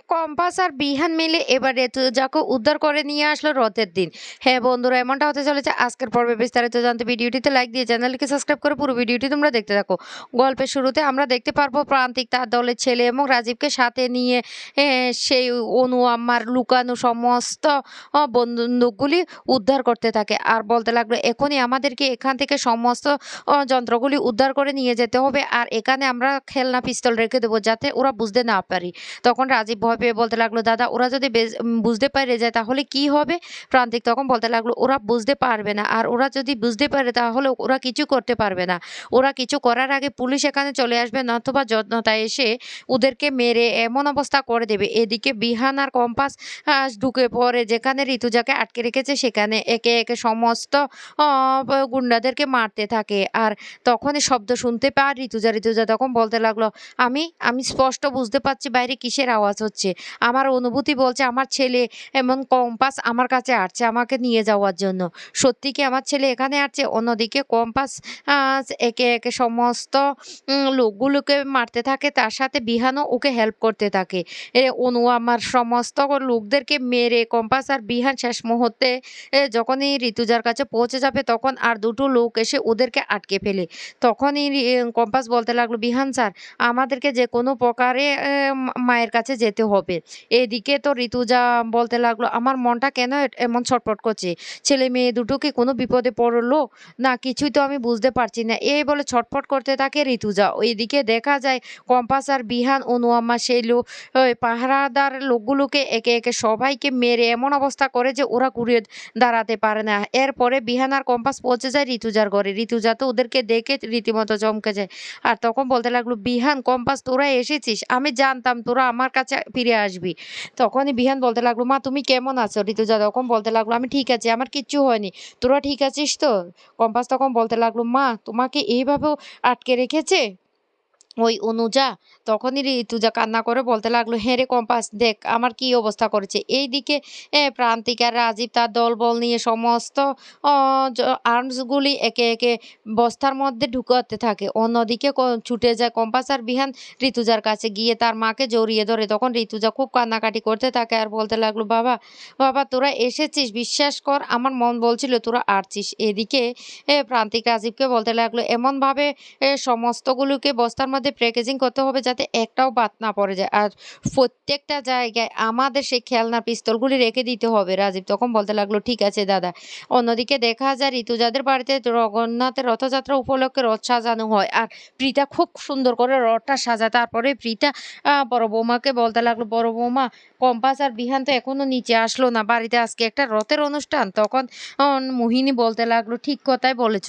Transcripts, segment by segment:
Compass আর বিহান মিলে এবার রেতুজাকে উদ্ধার করে নিয়ে আসলো রথের দিন। হ্যাঁ বন্ধুরা, এমনটা হতে চলেছে আজকের পর্বে। বিস্তারিত জানতে ভিডিওটিতে লাইক দিয়ে চ্যানেলকে সাবস্ক্রাইব করে পুরো ভিডিওটি তোমরা দেখতে থাকো। গল্পের শুরুতে আমরা দেখতে পারবো প্রান্তিক তার দলের ছেলে এবং রাজীবকে সাথে নিয়ে সেই অনু আম্মার লুকানো সমস্ত বন্দুকগুলি উদ্ধার করতে থাকে আর বলতে লাগলো এখনই আমাদেরকে এখান থেকে সমস্ত যন্ত্রগুলি উদ্ধার করে নিয়ে যেতে হবে আর এখানে আমরা খেলনা পিস্তল রেখে দেবো যাতে ওরা বুঝতে না পারি। তখন রাজীব ভয় পেয়ে বলতে লাগলো, দাদা ওরা যদি বুঝতে পেরে যায় তাহলে কি হবে? প্রান্তিক তখন বলতে লাগলো, ওরা বুঝতে পারবে না, আর ওরা যদি বুঝতে পারে তাহলে ওরা কিছু করতে পারবে না। ওরা কিছু করার আগে পুলিশ এখানে চলে আসবে, নতুবা যত্নতা এসে ওদেরকে মেরে এমন অবস্থা করে দেবে। এদিকে বিহান আর কম্পাস ঢুকে পড়ে যেখানে ঋতুজাকে আটকে রেখেছে, সেখানে একে একে সমস্ত গুন্ডাদেরকে মারতে থাকে। আর তখনই শব্দ শুনতে পায় ঋতুজা তখন বলতে লাগলো, আমি আমি স্পষ্ট বুঝতে পারছি বাইরে কিসের আওয়াজ হচ্ছে। আমার অনুভূতি বলছে আমার ছেলে এমন কম্পাস আমার কাছে আসছে আমাকে নিয়ে যাওয়ার জন্য। সত্যি কি আমার ছেলে এখানে আসছে? অন্যদিকে কম্পাস একে একে সমস্ত লোকগুলোকে মারতে থাকে, তার সাথে বিহানও ওকে হেল্প করতে থাকে। অনু আমার সমস্ত লোকদেরকে মেরে কম্পাস আর বিহান শেষ মুহূর্তে যখনই ঋতুজার কাছে পৌঁছে যাবে তখন আর দুটো লোক এসে ওদেরকে আটকে ফেলে। তখনই কম্পাস বলতে লাগলো, বিহান স্যার আমাদেরকে যে কোনো প্রকারে মায়ের কাছে যেতে হবে। এদিকে তো ঋতুজা বলতে লাগলো, আমার মনটা কেন এমন ছটফট করছে? ছেলে মেয়ে দুটো কি কোনো বিপদে পড়লো না? কিছুই তো আমি বুঝতে পারছি না। এই বলে ছটফট করতে থাকে ঋতুজা। ওইদিকে দেখা যায় কম্পাস আর বিহান অনু আম্মা সেই ওই পাহারাদার লোকগুলোকে একে একে সবাইকে মেরে এমন অবস্থা করে যে ওরা ঘুরে দাঁড়াতে পারে না। এরপরে বিহান আর কম্পাস পৌঁছে যায় ঋতুজার ঘরে। ঋতুজা তো ওদেরকে দেখে রীতিমতো চমকে যায়। আর তখন বলতে লাগলো, বিহান কম্পাস তোরা এসেছিস, আমি জানতাম তোরা আমার কাছে ফিরে আসবি। তখনই বিহান বলতে লাগলো, মা তুমি কেমন আছো? ঋতুজা তখন বলতে লাগলো, আমি ঠিক আছি, আমার কিচ্ছু হয়নি, তোরা ঠিক আছিস তো? কম্পাস তখন বলতে লাগলো, মা তোমাকে এইভাবেও আটকে রেখেছে ওই অনুজা? তখনই ঋতুজা কান্না করে বলতে লাগলো, হ্যাঁ রে কম্পাস, দেখ আমার কি অবস্থা করেছে। এইদিকে প্রান্তিক আর রাজীব তার দলবল নিয়ে সমস্ত আর্মসগুলি একে একে বস্তার মধ্যে ঢুকাতে থাকে। অন্যদিকে ছুটে যায় কম্পাস আর বিহান ঋতুজার কাছে গিয়ে তার মাকে জড়িয়ে ধরে। তখন ঋতুজা খুব কান্নাকাটি করতে থাকে আর বলতে লাগলো, বাবা বাবা তোরা এসেছিস, বিশ্বাস কর আমার মন বলছিল তোরা আসছিস। এদিকে প্রান্তিক রাজীবকে বলতে লাগলো, এমনভাবে সমস্তগুলোকে বস্তার মধ্যে প্যাকেজিং করতে হবে যাতে একটাও বাদ না পড়ে যায়, আর প্রত্যেকটা জায়গায় আমাদের সেই খেলনা পিস্তলগুলি রেখে দিতে হবে। রাজীব তখন বলতে লাগলো, ঠিক আছে দাদা। অন্যদিকে দেখা যায় ঋতুজাদের বাড়িতে জগন্নাথের রথযাত্রা উপলক্ষে রথ সাজানো হয় আর প্রীতা খুব সুন্দর করে রথটা সাজায়। তারপরে প্রীতা বড় বৌমাকে বলতে লাগলো, বড় বৌমা কম্পাস আর বিহান তো এখনো নিচে আসলো না, বাড়িতে আজকে একটা রথের অনুষ্ঠান। তখন মোহিনী বলতে লাগলো, ঠিক কথাই বলেছ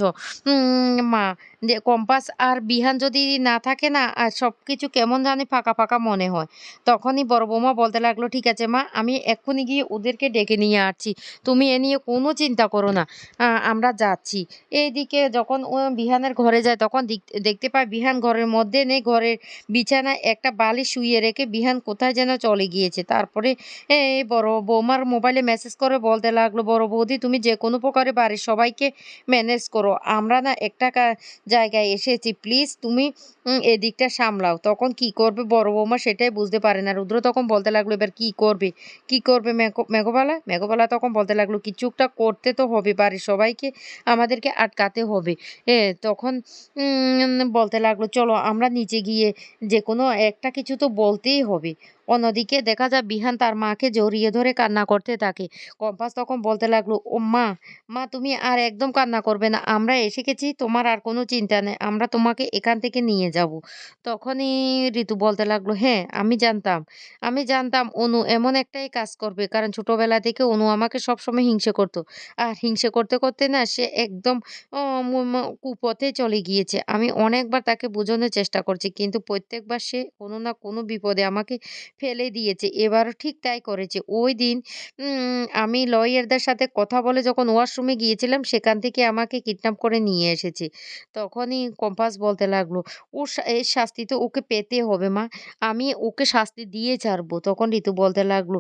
মা, যে কম্পাস আর বিহান যদি না থাকে না আর সবকিছু কেমন জানি ফাঁকা ফাঁকা মনে হয়। তখনই বড় বৌমা বলতে লাগলো, ঠিক আছে মা, আমি এক্ষুনি গিয়ে ওদেরকে ডেকে নিয়ে আসছি, তুমি এ নিয়ে কোনো চিন্তা করো না, আমরা যাচ্ছি। এইদিকে যখন ও বিহানের ঘরে যায় তখন দেখতে পায় বিহান ঘরের মধ্যে নেই, ঘরের বিছানায় একটা বালিশ শুইয়ে রেখে বিহান কোথায় যেন চলে গিয়েছে। তারপরে এই বড় বৌমার মোবাইলে মেসেজ করে বলতে লাগলো, বড় বৌদি তুমি যে কোনো প্রকারে বাড়ির সবাইকে ম্যানেজ করো, আমরা না একটা জায়গায় এসেছি, প্লিজ তুমি এদিকটা সামলাও। তখন কি করবে বড় বৌমা সেটাই বুঝতে পারে না। রুদ্র তখন বলতে লাগলো, এবার কি করবে কি করবে? মেঘবালা মেঘবালা তখন বলতে লাগলো, কিছু একটা করতে তো হবে, বাড়ির সবাইকে আমাদেরকে আটকাতে হবে। তখন বলতে লাগলো, চলো আমরা নিচে গিয়ে যে কোনো একটা কিছু তো বলতেই হবে। অন্যদিকে দেখা যায় বিহান তার মাকে জড়িয়ে ধরে কান্না করতে থাকে। কম্পাস তখন বলতে লাগলো, ও মা, মা তুমি আর একদম কান্না করবে না, আমরা এসে গেছি, তোমার আর কোনো চিন্তা নেই, আমরা তোমাকে এখান থেকে নিয়ে যাব। তখনই ঋতু বলতে লাগলো, হ্যাঁ আমি জানতাম অনু এমন একটাই কাজ করবে, কারণ ছোটবেলা থেকে অনু আমাকে সবসময় হিংসে করতো। আর হিংসে করতে করতে না সে একদম কুপথে চলে গিয়েছে। আমি অনেকবার তাকে বোঝানোর চেষ্টা করছি কিন্তু প্রত্যেকবার সে কোনো না কোনো বিপদে আমাকে ফেলে দিয়েছে। এবারও ঠিক তাই করেছে। ওই দিন আমি লয়ারদের সাথে কথা বলে যখন ওয়াশরুমে গিয়েছিলাম সেখান থেকে আমাকে কিডন্যাপ করে নিয়ে এসেছে। তখনই কম্পাস বলতে লাগলো, এর শাস্তি তো ওকে পেতে হবে মা। আমি ওকে শাস্তি দিয়ে ছাড়বো। তখন ঋতু বলতে লাগলো,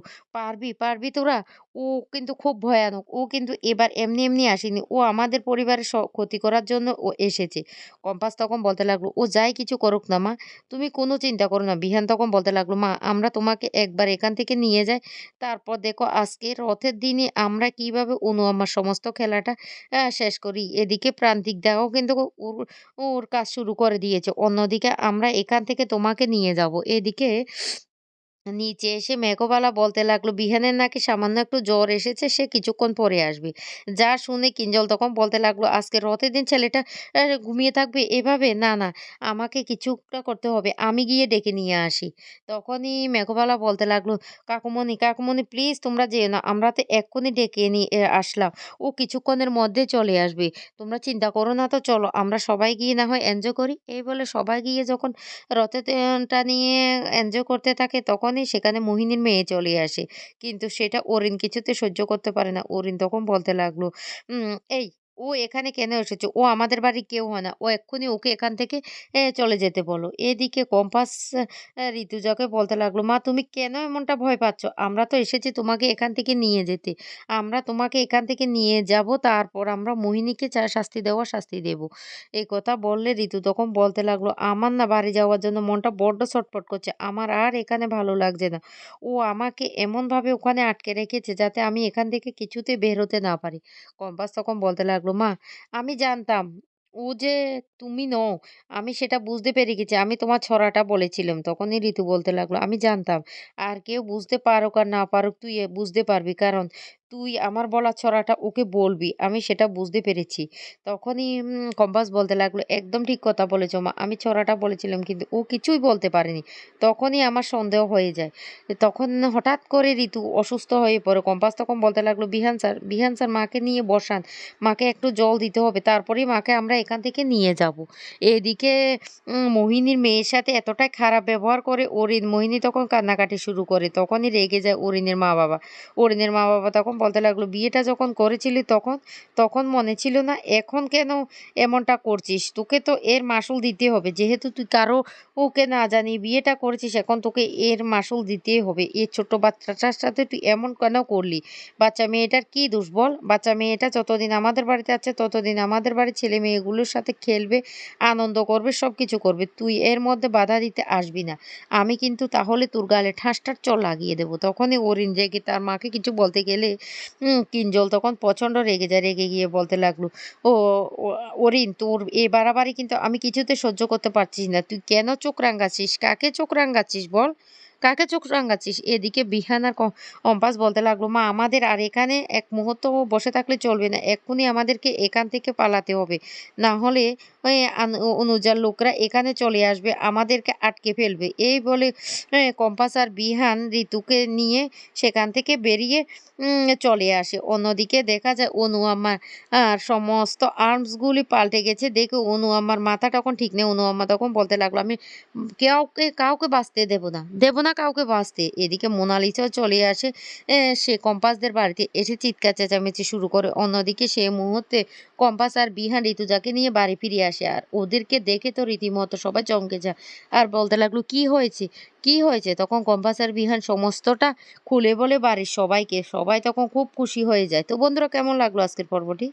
পারবি তোরা? ও কিন্তু খুব ভয়ানক। ও কিন্তু এবার এমনি, এমনি আসেনি। ও আমাদের পরিবারের ক্ষতি করার জন্য ও এসেছে। কম্পাস তখন বলতে লাগলো, "ও যাই কিছু করুক না মা, তুমি কোনো চিন্তা করো না।" বিহান তখন বলতে লাগলো, "মা আমরা তোমাকে একবার এখান থেকে নিয়ে যাই। তারপর দেখো আজকে রথের দিনে আমরা কিভাবে অনু আম্মার সমস্ত খেলাটা শেষ করি।" এদিকে প্রান্তিক দাও কিন্তু ওর ওর কাজ শুরু করে দিয়েছে। অন্যদিকে আমরা এখান থেকে তোমাকে নিয়ে যাবো। এদিকে নিচে এসে মেঘবালা বলতে লাগলো, "বিহানের নাকি সামান্য একটু জ্বর এসেছে, সে কিছুক্ষণ পরে আসবে।" যা শুনে কিঞ্জল তখন বলতে লাগলো, "আজকে রথের দিন ছেলেটা ঘুমিয়ে থাকবে এভাবে? না, না, আমাকে কিছুটা করতে হবে। আমি গিয়ে ডেকে নিয়ে আসি।" তখনই মেঘবালা বলতে লাগলো, "কাকুমণি, কাকুমণি প্লিজ তোমরা যেও না। আমরা তো এক্ষুনি ডেকে নিয়ে আসলাম। ও কিছুক্ষণের মধ্যে চলে আসবে। তোমরা চিন্তা করো না তো চলো আমরা সবাই গিয়ে না হয় এনজয় করি।" এই বলে সবাই গিয়ে যখন রথের টা নিয়ে এনজয় করতে থাকে তখনই সেখানে মোহিনীর মেয়ে চলে আসে। কিন্তু সেটা অরিন কিছুতে সহ্য করতে পারে না। অরিন তখন বলতে লাগলো, "এই ও এখানে কেন এসেছে? ও আমাদের বাড়ির কেউ হয় না। ও এক্ষুনি ওকে এখান থেকে চলে যেতে বলো।" এদিকে কম্পাস ঋতুজাকে বলতে লাগলো, "মা তুমি কেন এমনটা ভয় পাচ্ছ? আমরা তো এসেছি তোমাকে এখান থেকে নিয়ে যেতে। আমরা তোমাকে এখান থেকে নিয়ে যাব তারপর আমরা মোহিনীকে যা শাস্তি দেওয়ার শাস্তি দেব।" এই কথা বললে ঋতু তখন বলতে লাগলো, "আমার না বাড়ি যাওয়ার জন্য মনটা বড্ড ছটফট করছে। আমার আর এখানে ভালো লাগছে না। ও আমাকে এমনভাবে ওখানে আটকে রেখেছে যাতে আমি এখান থেকে কিছুতেই বের হতে না পারি।" কম্পাস তখন বলতে লাগলো, "মা আমি জানতাম ও যে তুমি নও। আমি সেটা বুঝতে পেরে গেছি। আমি তোমার ছড়াটা বলেছিলাম।" তখনই ঋতু বলতে লাগলো, "আমি জানতাম। আর কেউ বুঝতে পারুক আর না পারুক তুই বুঝতে পারবি। কারণ তুই আমার বলা ছড়াটা ওকে বলবি। আমি সেটা বুঝতে পেরেছি।" তখনই কম্পাস বলতে লাগলো, "একদম ঠিক কথা বলেছ মা। আমি ছড়াটা বলেছিলাম কিন্তু ও কিছুই বলতে পারেনি। তখনই আমার সন্দেহ হয়ে যায়।" তখন হঠাৎ করে ঋতু অসুস্থ হয়ে পড়ে। কম্পাস তখন বলতে লাগলো, বিহান স্যার মাকে নিয়ে বসান। মাকে একটু জল দিতে হবে। তারপরেই মাকে আমরা এখান থেকে নিয়ে যাবো।" এদিকে মোহিনীর মেয়ের সাথে এতটাই খারাপ ব্যবহার করে অরিন। মোহিনী তখন কান্নাকাটি শুরু করে। তখনই রেগে যায় অরিনের মা-বাবা। অরিনের মা-বাবা তখন বলতে লাগলো, "বিয়েটা যখন করেছিলি তখন তখন মনে ছিল না? এখন কেন এমনটা করছিস? তোকে তো এর মাসুল দিতে হবে। যেহেতু তুই কারো ওকে না জানিয়ে বিয়েটা করেছিস এখন তোকে এর মাসুল দিতেই হবে। এই ছোট্ট বাচ্চাটার সাথে তুই এমন কেন করলি? বাচ্চা মেয়েটার কি দোষ বল? বাচ্চা মেয়েটা যতদিন আমাদের বাড়িতে আছে ততদিন আমাদের বাড়ির ছেলে-মেয়েগুলোর সাথে খেলবে, আনন্দ করবে, সবকিছু করবে। তুই এর মধ্যে বাধা দিতে আসবি না। আমি কিন্তু তাহলে তোর গালে ঠাসঠাস চড় লাগিয়ে দেব।" তখনই অরিন রেগে তার মাকে কিছু বলতে গেলে কিঞ্জল তখন প্রচণ্ড রেগে যায়। রেগে গিয়ে বলতে লাগলো, "ও ও অরিন তোর এ বাড়াবাড়ি কিন্তু আমি কিছুতে সহ্য করতে পারছি না। তুই কেন চোখ রাঙাচ্ছিস? কাকে চোখ রাঙাচ্ছিস বল? কাকে চোখ রাঙাচ্ছিস?" এদিকে বিহান আর কম্পাস বলতে লাগলো, "মা আমাদের আর এখানে এক মুহূর্তও বসে থাকলে চলবে না। এক্ষুনি আমাদেরকে এখান থেকে পালাতে হবে। না হলে ওই অনুজার লোকরা এখানে চলে আসবে, আমাদেরকে আটকে ফেলবে।" এই বলে কম্পাস আর বিহান ঋতুকে নিয়ে সেখান থেকে বেরিয়ে চলে আসে। অন্যদিকে দেখা যায় অনু আম্মার সমস্ত আর্মস গুলি পাল্টে গেছে দেখে অনু আম্মার মাথা তখন ঠিক নেই। অনু আম্মা তখন বলতে লাগলো, "আমি কাউকে বাঁচতে দেব না। দেব না কাউকে বাঁচতে।" এদিকে মোনালিসাও চলে আসে। সে কম্পাসদের বাড়িতে এসে চিৎকার চেঁচামেচি শুরু করে। অন্যদিকে সে মুহূর্তে কম্পাস আর বিহান ঋতুজাকে নিয়ে বাড়ি ফিরে আসে। আর ওদেরকে দেখে তো রীতিমতো সবাই চমকে যায়। আর বলতে লাগলো, "কি হয়েছে? কি হয়েছে?" তখন কম্পাস আর বিহান সমস্তটা খুলে বলে বাড়ির সবাইকে। সবাই তখন খুব খুশি হয়ে যায়। তো বন্ধুরা কেমন লাগলো আজকের পর্বটি?